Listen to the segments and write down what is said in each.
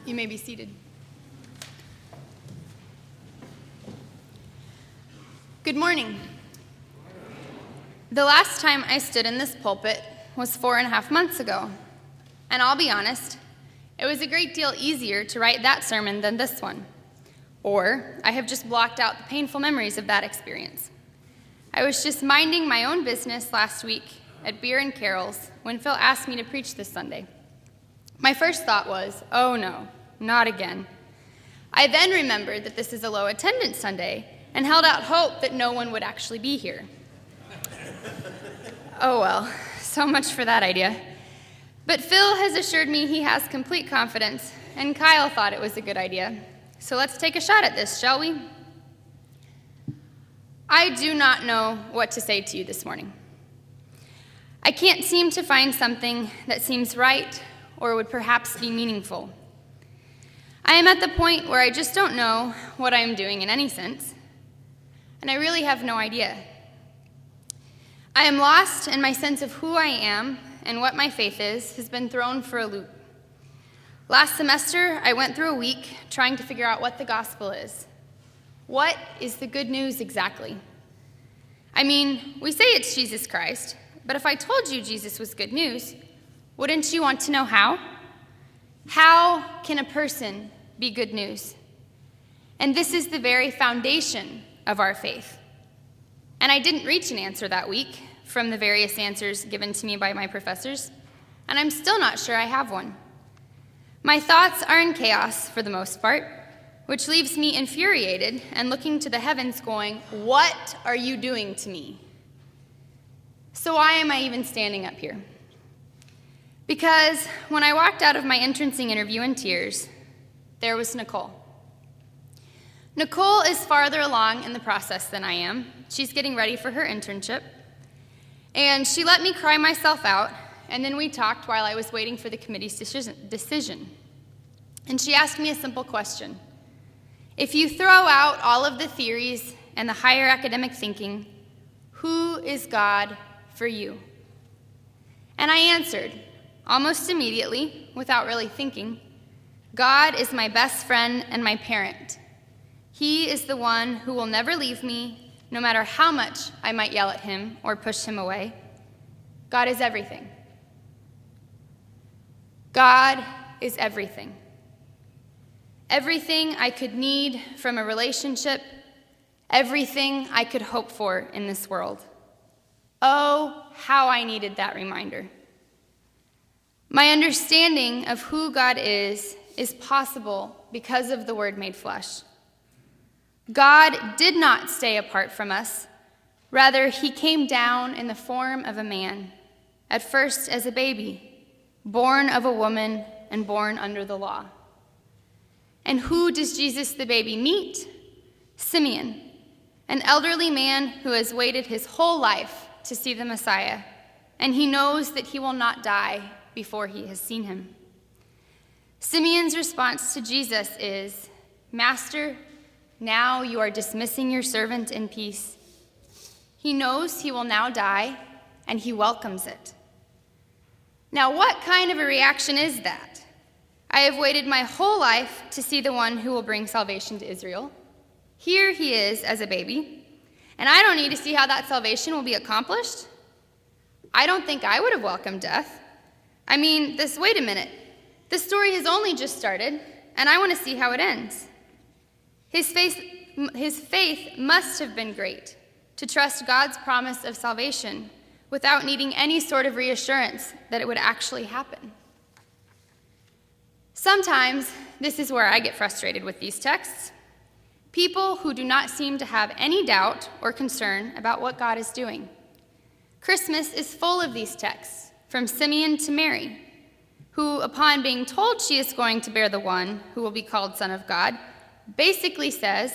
You may be seated. Good morning. The last time I stood in this pulpit was 4.5 months ago, and I'll be honest, it was a great deal easier to write that sermon than this one, or I have just blocked out the painful memories of that experience. I was just minding my own business last week at Beer and Carol's when Phil asked me to preach this Sunday. My first thought was, oh no, not again. I then remembered that this is a low attendance Sunday and held out hope that no one would actually be here. Oh well, so much for that idea. But Phil has assured me he has complete confidence, and Kyle thought it was a good idea. So let's take a shot at this, shall we? I do not know what to say to you this morning. I can't seem to find something that seems right or would perhaps be meaningful. I am at the point where I just don't know what I am doing in any sense, and I really have no idea. I am lost, and my sense of who I am and what my faith is has been thrown for a loop. Last semester, I went through a week trying to figure out what the gospel is. What is the good news exactly? I mean, we say it's Jesus Christ, but if I told you Jesus was good news, wouldn't you want to know how? How can a person be good news? And this is the very foundation of our faith. And I didn't reach an answer that week from the various answers given to me by my professors, and I'm still not sure I have one. My thoughts are in chaos for the most part, which leaves me infuriated and looking to the heavens going, what are you doing to me? So why am I even standing up here? Because when I walked out of my entrancing interview in tears, there was Nicole. Nicole is farther along in the process than I am. She's getting ready for her internship. And she let me cry myself out, and then we talked while I was waiting for the committee's decision. And she asked me a simple question. If you throw out all of the theories and the higher academic thinking, who is God for you? And I answered, almost immediately, without really thinking, God is my best friend and my parent. He is the one who will never leave me, no matter how much I might yell at him or push him away. God is everything. God is everything. Everything I could need from a relationship, everything I could hope for in this world. Oh, how I needed that reminder. My understanding of who God is possible because of the Word made flesh. God did not stay apart from us. Rather, he came down in the form of a man, at first as a baby, born of a woman and born under the law. And who does Jesus the baby meet? Simeon, an elderly man who has waited his whole life to see the Messiah, and he knows that he will not die before he has seen him. Simeon's response to Jesus is, Master, now you are dismissing your servant in peace. He knows he will now die, and he welcomes it. Now, what kind of a reaction is that? I have waited my whole life to see the one who will bring salvation to Israel. Here he is as a baby, and I don't need to see how that salvation will be accomplished. I don't think I would have welcomed death. I mean, wait a minute. This story has only just started, and I want to see how it ends. His faith must have been great to trust God's promise of salvation without needing any sort of reassurance that it would actually happen. Sometimes this is where I get frustrated with these texts. People who do not seem to have any doubt or concern about what God is doing. Christmas is full of these texts, from Simeon to Mary, who, upon being told she is going to bear the one who will be called Son of God, basically says,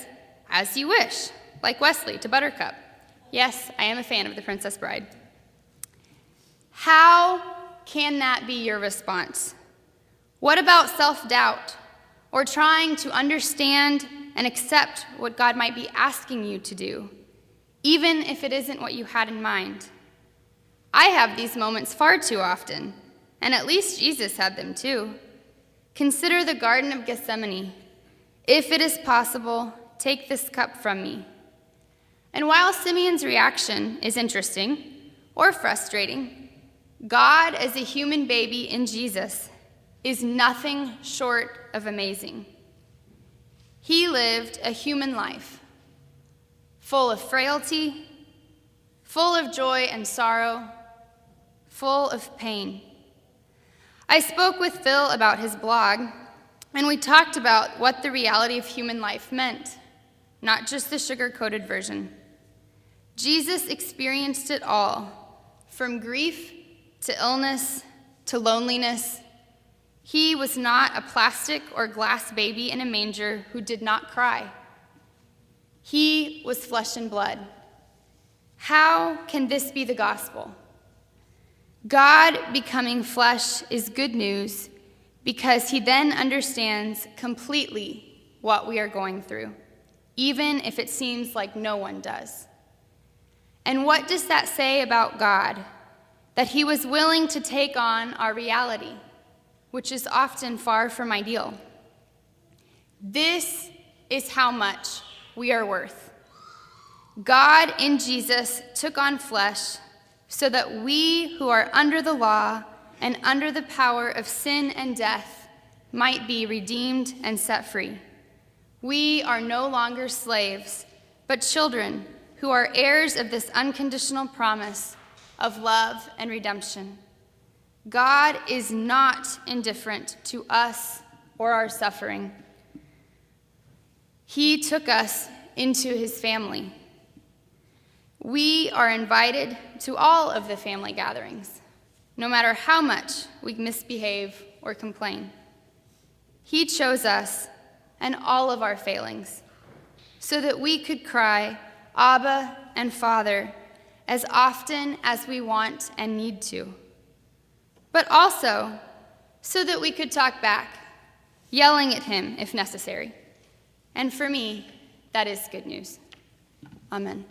as you wish, like Wesley to Buttercup. Yes, I am a fan of The Princess Bride. How can that be your response? What about self-doubt or trying to understand and accept what God might be asking you to do, even if it isn't what you had in mind? I have these moments far too often, and at least Jesus had them too. Consider the Garden of Gethsemane. If it is possible, take this cup from me. And while Simeon's reaction is interesting or frustrating, God as a human baby in Jesus is nothing short of amazing. He lived a human life, full of frailty, full of joy and sorrow, full of pain. I spoke with Phil about his blog, and we talked about what the reality of human life meant, not just the sugar-coated version. Jesus experienced it all, from grief to illness to loneliness. He was not a plastic or glass baby in a manger who did not cry. He was flesh and blood. How can this be the gospel? God becoming flesh is good news because he then understands completely what we are going through, even if it seems like no one does. And what does that say about God? That he was willing to take on our reality, which is often far from ideal. This is how much we are worth. God in Jesus took on flesh so that we who are under the law and under the power of sin and death might be redeemed and set free. We are no longer slaves, but children who are heirs of this unconditional promise of love and redemption. God is not indifferent to us or our suffering. He took us into his family. We are invited to all of the family gatherings, no matter how much we misbehave or complain. He chose us and all of our failings so that we could cry, Abba and Father, as often as we want and need to, but also so that we could talk back, yelling at him if necessary. And for me, that is good news. Amen.